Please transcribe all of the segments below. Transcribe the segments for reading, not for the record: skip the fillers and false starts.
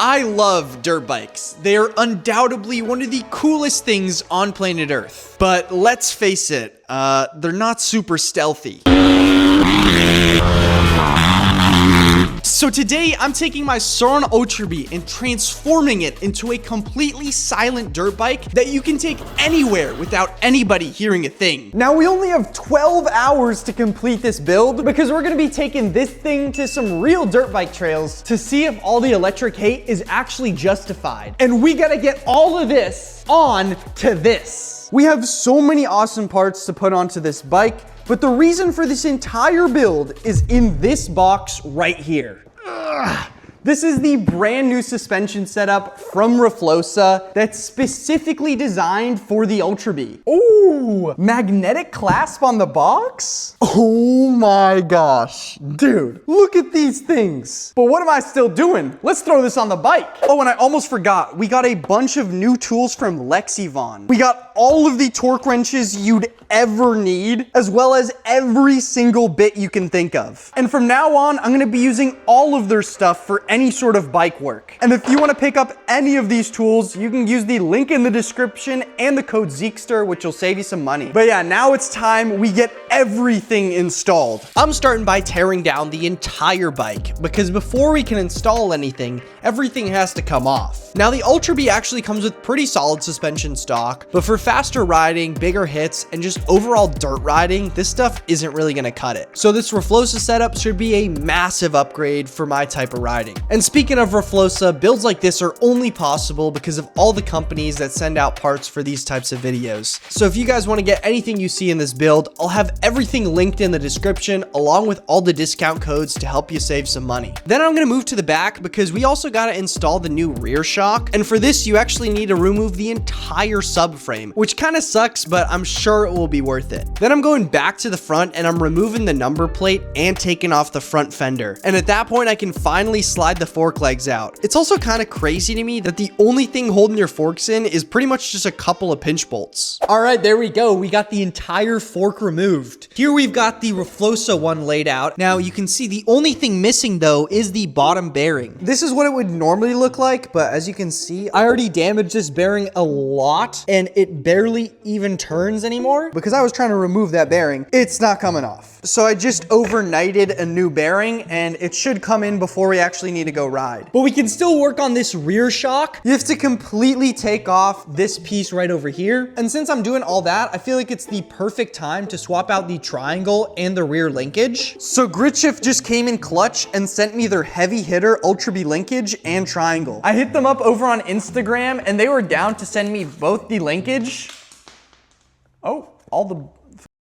I love dirt bikes. They are undoubtedly one of the coolest things on planet Earth. But let's face it, they're not super stealthy. So today, I'm taking my Surron Ultra Bee and transforming it into a completely silent dirt bike that you can take anywhere without anybody hearing a thing. Now, we only have 12 hours to complete this build because we're gonna be taking this thing to some real dirt bike trails to see if all the electric hate is actually justified. And we gotta get all of this on to this. We have so many awesome parts to put onto this bike, but the reason for this entire build is in this box right here. Ugh. This is the brand new suspension setup from Reflosa that's specifically designed for the Ultra Bee. Ooh, magnetic clasp on the box? Oh my gosh, dude, look at these things. But what am I still doing? Let's throw this on the bike. Oh, and I almost forgot, we got a bunch of new tools from Lexivon. We got all of the torque wrenches you'd ever need, as well as every single bit you can think of. And from now on, I'm gonna be using all of their stuff for any sort of bike work. And if you want to pick up any of these tools, you can use the link in the description and the code zeeksteryt, which will save you some money. But yeah, now it's time we get everything installed. I'm starting by tearing down the entire bike because before we can install anything, everything has to come off. Now the Ultra Bee actually comes with pretty solid suspension stock, but for faster riding, bigger hits, and just overall dirt riding, this stuff isn't really gonna cut it. So this Reflosa setup should be a massive upgrade for my type of riding. And speaking of Reflosa, builds like this are only possible because of all the companies that send out parts for these types of videos. So if you guys want to get anything you see in this build, I'll have everything linked in the description along with all the discount codes to help you save some money. Then I'm going to move to the back because we also got to install the new rear shock. And for this, you actually need to remove the entire subframe, which kind of sucks, but I'm sure it will be worth it. Then I'm going back to the front and I'm removing the number plate and taking off the front fender. And at that point, I can finally slide the fork legs out. It's also kind of crazy to me that the only thing holding your forks in is pretty much just a couple of pinch bolts. All right, there we go. We got the entire fork removed. Here we've got the Reflosa one laid out. Now you can see the only thing missing though is the bottom bearing. This is what it would normally look like, but as you can see, I already damaged this bearing a lot and it barely even turns anymore because I was trying to remove that bearing. It's not coming off. So I just overnighted a new bearing and it should come in before we actually need to go ride. But we can still work on this rear shock. You have to completely take off this piece right over here. And since I'm doing all that, I feel like it's the perfect time to swap out the triangle and the rear linkage. So Gritshift just came in clutch and sent me their heavy hitter Ultra Bee linkage and triangle. I hit them up over on Instagram and they were down to send me both the linkage. Oh, all the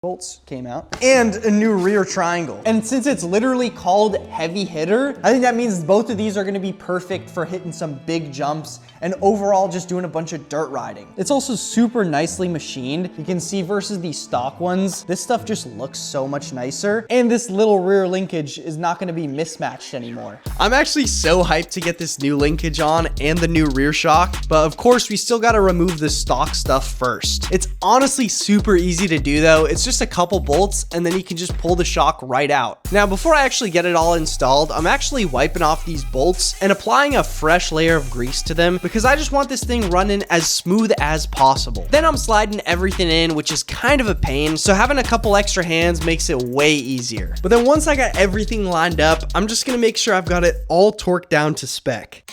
bolts came out and a new rear triangle. And since it's literally called heavy hitter, I think that means both of these are going to be perfect for hitting some big jumps and overall just doing a bunch of dirt riding. It's also super nicely machined. You can see versus the stock ones, this stuff just looks so much nicer. And this little rear linkage is not going to be mismatched anymore. I'm actually so hyped to get this new linkage on and the new rear shock, but of course we still got to remove the stock stuff first. It's honestly super easy to do though. It's just a couple bolts and then you can just pull the shock right out. Now, before I actually get it all installed, I'm actually wiping off these bolts and applying a fresh layer of grease to them because I just want this thing running as smooth as possible. Then I'm sliding everything in, which is kind of a pain, so having a couple extra hands makes it way easier. But then once I got everything lined up, I'm just gonna make sure I've got it all torqued down to spec.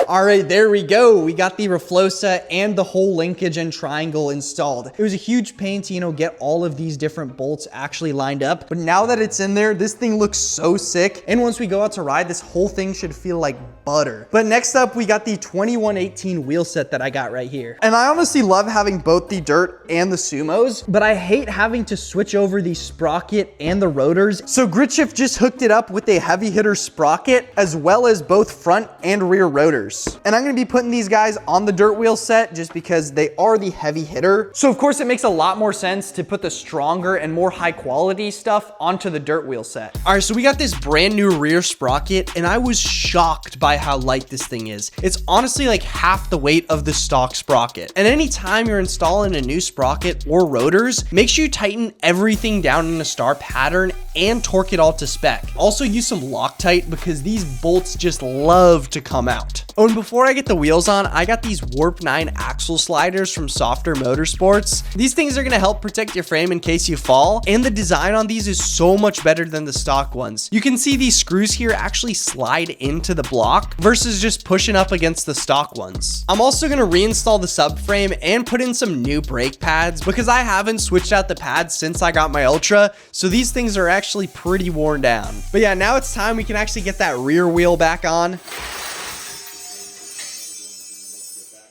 All right, there we go. We got the Reflosa and the whole linkage and triangle installed. It was a huge pain to, get all of these different bolts actually lined up. But now that it's in there, this thing looks so sick. And once we go out to ride, this whole thing should feel like butter. But next up, we got the 2118 wheel set that I got right here. And I honestly love having both the dirt and the sumos, but I hate having to switch over the sprocket and the rotors. So Gritshift just hooked it up with a heavy hitter sprocket, as well as both front and rear rotors. And I'm gonna be putting these guys on the dirt wheel set just because they are the heavy hitter. So of course it makes a lot more sense to put the stronger and more high quality stuff onto the dirt wheel set. All right, so we got this brand new rear sprocket and I was shocked by how light this thing is. It's honestly like half the weight of the stock sprocket. And anytime you're installing a new sprocket or rotors, make sure you tighten everything down in a star pattern and torque it all to spec. Also use some Loctite because these bolts just love to come out. Oh, and before I get the wheels on, I got these Warp 9 axle sliders from Softer Motorsports. These things are gonna help protect your frame in case you fall, and the design on these is so much better than the stock ones. You can see these screws here actually slide into the block versus just pushing up against the stock ones. I'm also gonna reinstall the subframe and put in some new brake pads because I haven't switched out the pads since I got my Ultra, so these things are actually pretty worn down. But yeah, now it's time we can actually get that rear wheel back on.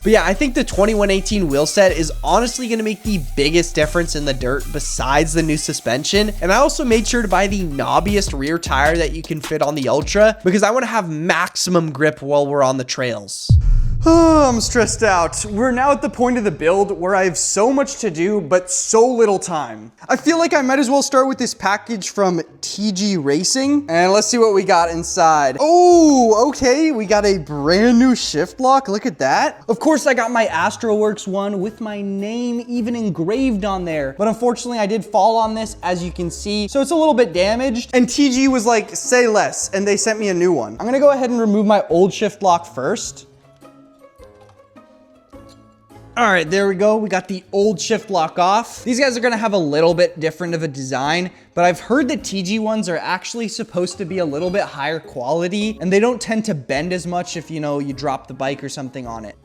But yeah, I think the 2118 wheel set is honestly going to make the biggest difference in the dirt besides the new suspension. And I also made sure to buy the knobbiest rear tire that you can fit on the Ultra because I want to have maximum grip while we're on the trails. Oh, I'm stressed out. We're now at the point of the build where I have so much to do, but so little time. I feel like I might as well start with this package from TG Racing. And let's see what we got inside. Oh, okay. We got a brand new shift lock. Look at that. Of course, I got my AstroWorks one with my name even engraved on there. But unfortunately, I did fall on this, as you can see. So it's a little bit damaged. And TG was like, say less. And they sent me a new one. I'm going to go ahead and remove my old shift lock first. All right, there we go. We got the old shift lock off. These guys are gonna have a little bit different of a design, but I've heard that TG ones are actually supposed to be a little bit higher quality, and they don't tend to bend as much if, you know, you drop the bike or something on it.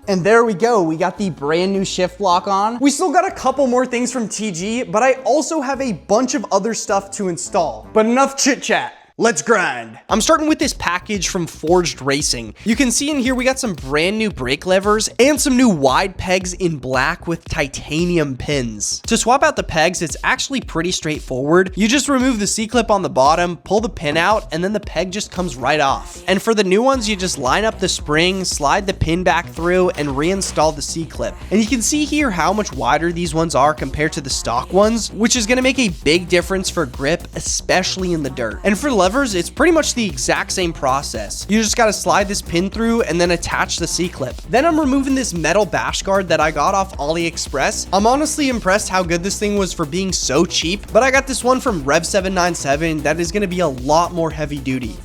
And there we go. We got the brand new shift lock on. We still got a couple more things from TG, but I also have a bunch of other stuff to install. But enough chit chat. Let's grind. I'm starting with this package from Forged Racing. You can see in here we got some brand new brake levers and some new wide pegs in black with titanium pins. To swap out the pegs, it's actually pretty straightforward. You just remove the C-clip on the bottom, pull the pin out, and then the peg just comes right off. And for the new ones, you just line up the spring, slide the pin back through, and reinstall the C-clip. And you can see here how much wider these ones are compared to the stock ones, which is gonna make a big difference for grip, especially in the dirt. And for levers, it's pretty much the exact same process. You just gotta slide this pin through and then attach the C-clip. Then I'm removing this metal bash guard that I got off AliExpress. I'm honestly impressed how good this thing was for being so cheap, but I got this one from Rev797 that is gonna be a lot more heavy duty.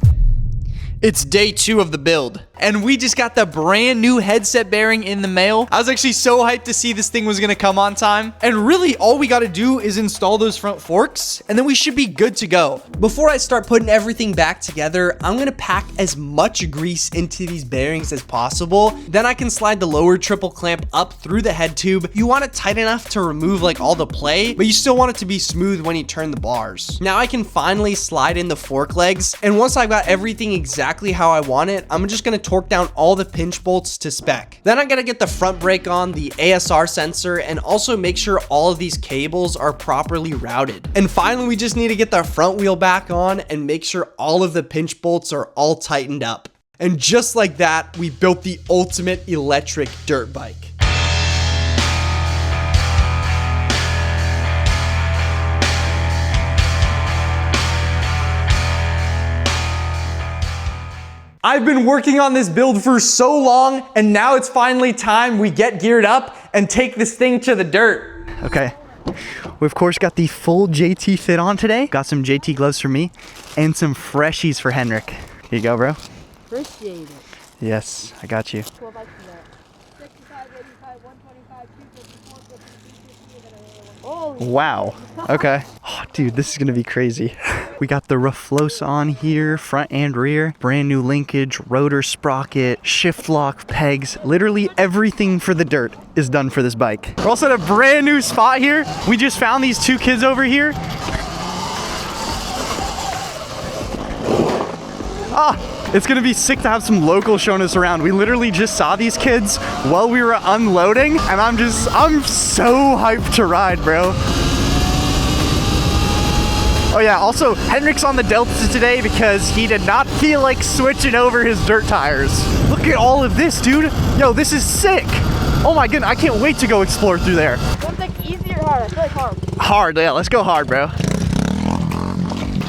It's day 2 of the build, and we just got the brand new headset bearing in the mail. I was actually so hyped to see this thing was gonna come on time. And really, all we gotta do is install those front forks, and then we should be good to go. Before I start putting everything back together, I'm gonna pack as much grease into these bearings as possible. Then I can slide the lower triple clamp up through the head tube. You want it tight enough to remove like all the play, but you still want it to be smooth when you turn the bars. Now I can finally slide in the fork legs, and once I've got everything exactly how I want it, I'm just gonna torque down all the pinch bolts to spec. Then I gotta get the front brake on, the ASR sensor, and also make sure all of these cables are properly routed. And finally, we just need to get the front wheel back on and make sure all of the pinch bolts are all tightened up. And just like that, we built the ultimate electric dirt bike. I've been working on this build for so long, and now it's finally time we get geared up and take this thing to the dirt. Okay, we of course got the full JT fit on today. Got some JT gloves for me and some freshies for Henrik. Here you go, bro. Appreciate it. Yes, I got you. 12 bikes for that. 65, 85, 125, 254, 250, wow. Okay. Oh, dude, this is gonna be crazy. We got the rough floats on here, front and rear, brand new linkage, rotor sprocket, shift lock pegs, literally everything for the dirt is done for this bike. We're also at a brand new spot here. We just found these 2 kids over here. It's gonna be sick to have some locals showing us around. We literally just saw these kids while we were unloading, and I'm so hyped to ride, bro. Oh yeah, also Henrik's on the Delta today because he did not feel like switching over his dirt tires. Look at all of this, dude. Yo, this is sick. Oh my goodness, I can't wait to go explore through there. Want to take easy or hard? I feel like hard. Hard, yeah, let's go hard, bro.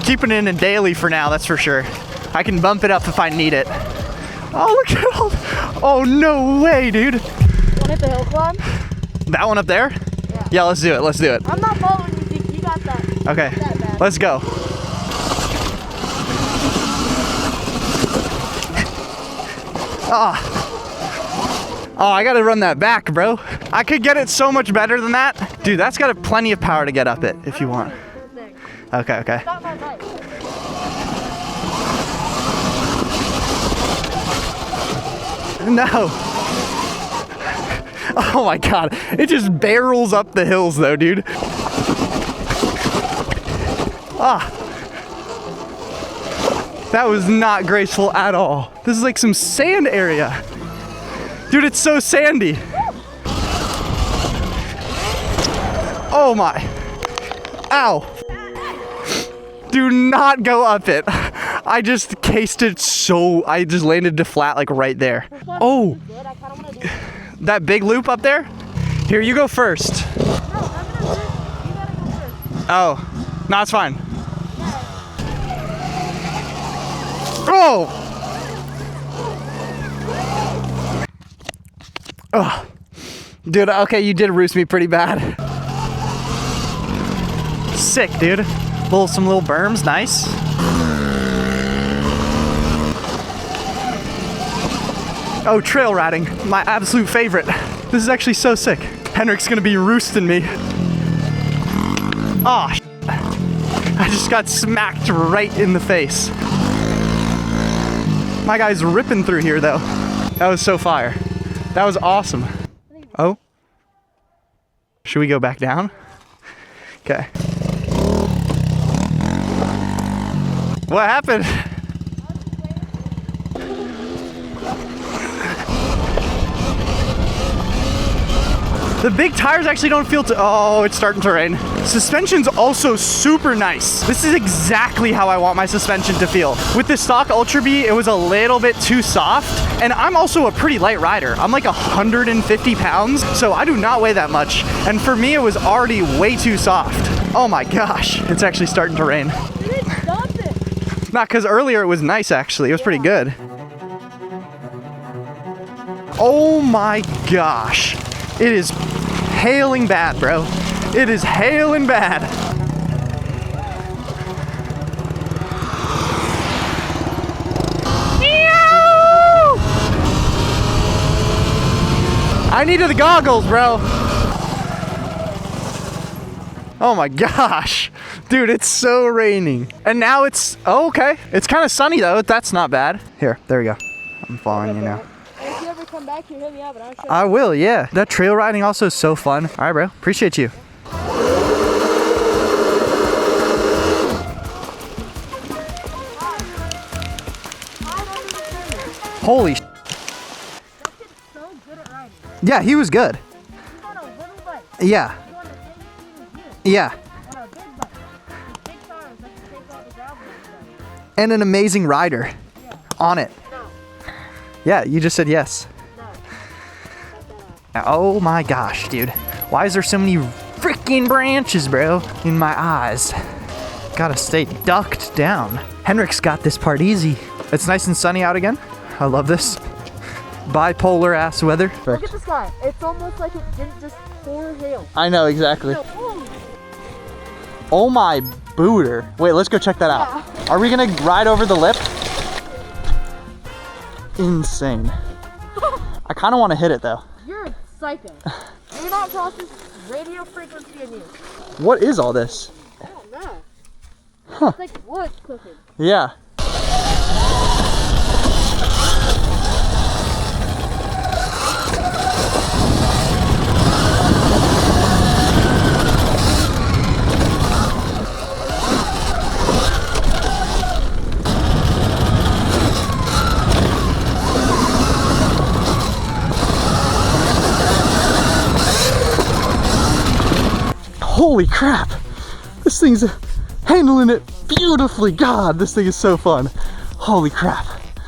Keeping it in a daily for now, that's for sure. I can bump it up if I need it. Oh, look at all, oh no way, dude. Want to hit the hill climb? That one up there? Yeah, let's do it, let's do it. I'm not following you, Zeke. You got that. Okay, let's go. Oh, I gotta run that back, bro. I could get it so much better than that. Dude, that's got plenty of power to get up it if you want. Okay, okay. Stop my bike. No. Oh my God. It just barrels up the hills though, dude. Ah. That was not graceful at all. This is like some sand area. Dude, it's so sandy. Oh my. Ow. Do not go up it. I just cased it so, I just landed to flat like right there. Oh, that big loop up there? Here, you go first. Oh, no, it's fine. Oh! Oh, dude, okay, you did roost me pretty bad. Sick, dude. Some little berms, nice. Oh, trail riding, my absolute favorite. This is actually so sick. Henrik's gonna be roosting me. Oh, I just got smacked right in the face. My guy's ripping through here though. That was so fire. That was awesome. Oh, should we go back down? Okay. What happened? The big tires actually don't feel oh, it's starting to rain. Suspension's also super nice. This is exactly how I want my suspension to feel. With the stock Ultra Bee, it was a little bit too soft, and I'm also a pretty light rider. I'm like 150 pounds, so I do not weigh that much. And for me, it was already way too soft. Oh my gosh, it's actually starting to rain. Not because earlier it was nice actually, it was pretty good. Oh my gosh. It is hailing bad, bro. It is hailing bad. I needed the goggles, bro. Oh my gosh. Dude, it's so raining. And now it's, oh, okay. It's kind of sunny though. That's not bad. Here, there we go. I'm following you now. If you ever come back here, hit me up and I'll show you. I will, yeah. That trail riding also is so fun. All right, bro. Appreciate you. Holy sh**. That kid's so good at riding. Yeah, he was good. He's on a little bike. Yeah. He's on the same speed as you. Yeah. On a big bike. Big tires that can take all the gravel and stuff. And an amazing rider. Yeah. On it. No. Yeah, you just said yes. No. Oh my gosh, dude. Why is there so many freaking branches, bro, in my eyes? Gotta stay ducked down. Henrik's got this part easy. It's nice and sunny out again. I love this. Bipolar ass weather. Look at the sky. It's almost like it didn't just pour hail. I know, exactly. No, oh. Oh my booter. Wait, let's go check that out. Yeah. Are we gonna ride over the lip? Insane. I kind of want to hit it though. You're a psycho. You're not processing radio frequency in you. What is all this? I don't know. Huh. It's like wood cooking. Yeah. Holy crap, this thing's handling it beautifully. God, this thing is so fun. Holy crap.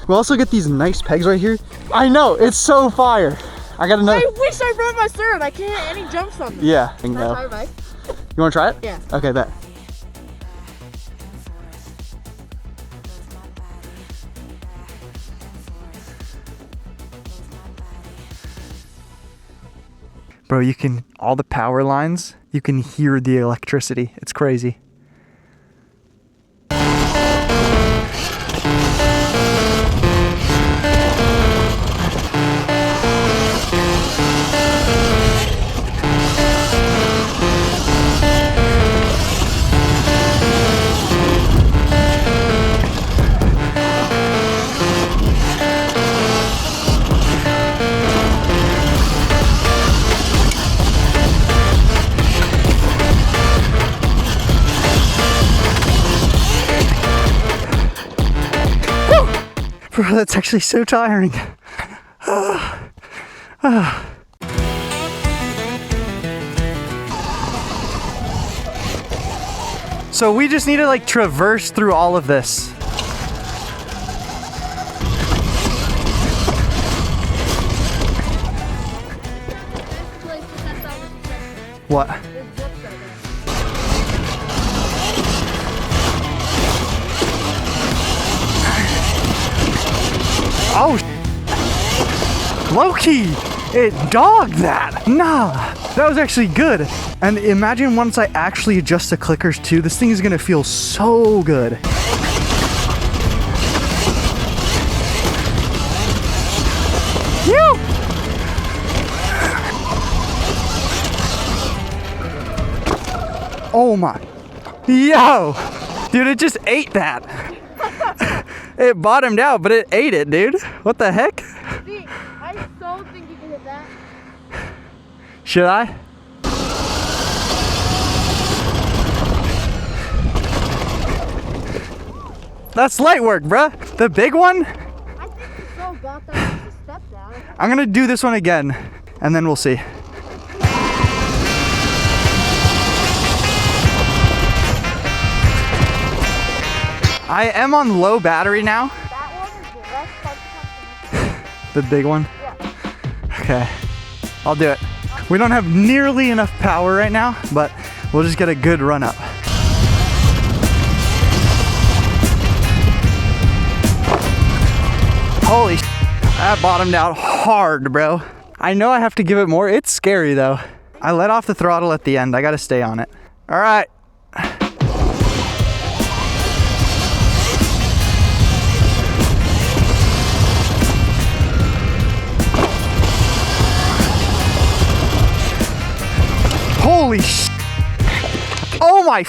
We also get these nice pegs right here. I know, it's so fire. I got another. I wish I brought my Surron. I can't hit any jumps on this. Yeah, I Can I know. try your bike? You wanna try it? Yeah. Okay, bet. Bro, you can, all the power lines, you can hear the electricity. It's crazy. Bro, that's actually so tiring. So we just need to like traverse through all of this. What? Oh, low-key, it dogged that. Nah, that was actually good. And imagine once I actually adjust the clickers too, this thing is gonna feel so good. Phew! Oh my, yo, dude, it just ate that. It bottomed out, but it ate it, dude. What the heck? See, I so think you can hit that. Should I? That's light work, bruh. The big one? I think you so got that with a step down. I'm gonna do this one again, and then we'll see. I am on low battery now. That one is the best part. The big one? Yeah. Okay, I'll do it. We don't have nearly enough power right now, but we'll just get a good run up. Holy sh**, that bottomed out hard, bro. I know I have to give it more. It's scary though. I let off the throttle at the end. I gotta stay on it. All right. Holy sh**. Oh my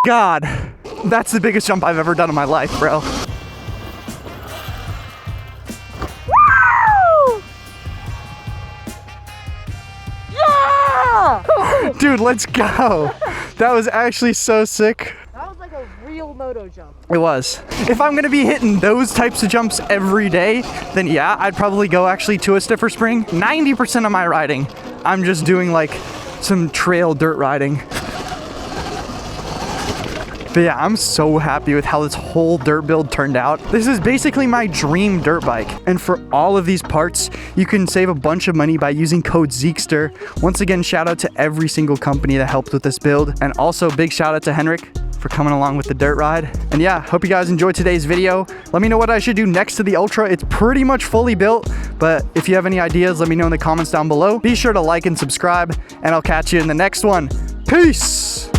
God. That's the biggest jump I've ever done in my life, bro. Woo! Yeah! Dude, let's go. That was actually so sick. That was like a real moto jump. It was. If I'm gonna be hitting those types of jumps every day, then yeah, I'd probably go actually to a stiffer spring. 90% of my riding, I'm just doing like some trail dirt riding. But yeah, I'm so happy with how this whole dirt build turned out. This is basically my dream dirt bike. And for all of these parts, you can save a bunch of money by using code ZEEKSTER. Once again, shout out to every single company that helped with this build. And also big shout out to Henrik for coming along with the dirt ride. And yeah, hope you guys enjoyed today's video. Let me know what I should do next to the Ultra. It's pretty much fully built, but if you have any ideas, let me know in the comments down below. Be sure to like and subscribe, and I'll catch you in the next one. Peace!